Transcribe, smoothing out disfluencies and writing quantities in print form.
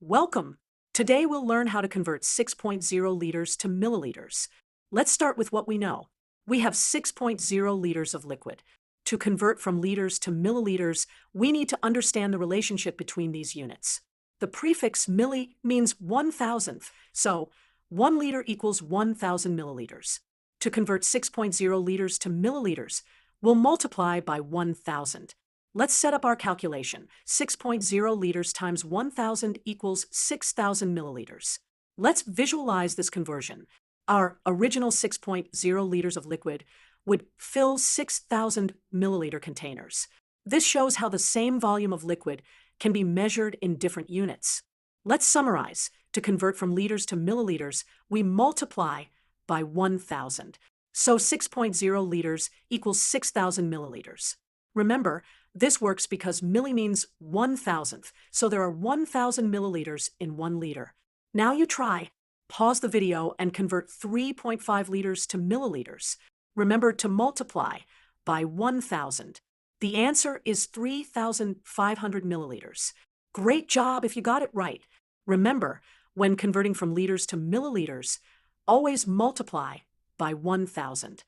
Welcome! Today we'll learn how to convert 6.0 liters to milliliters. Let's start with what we know. We have 6.0 liters of liquid. To convert from liters to milliliters, we need to understand the relationship between these units. The prefix milli means 1,000th, so 1 liter equals 1,000 milliliters. To convert 6.0 liters to milliliters, we'll multiply by 1,000. Let's set up our calculation. 6.0 liters times 1,000 equals 6,000 milliliters. Let's visualize this conversion. Our original 6.0 liters of liquid would fill 6,000 milliliter containers. This shows how the same volume of liquid can be measured in different units. Let's summarize. To convert from liters to milliliters, we multiply by 1,000. So 6.0 liters equals 6,000 milliliters. Remember, this works because milli means 1,000th, so there are 1,000 milliliters in 1 liter. Now you try. Pause the video and convert 3.5 liters to milliliters. Remember to multiply by 1,000. The answer is 3,500 milliliters. Great job if you got it right. Remember, when converting from liters to milliliters, always multiply by 1,000.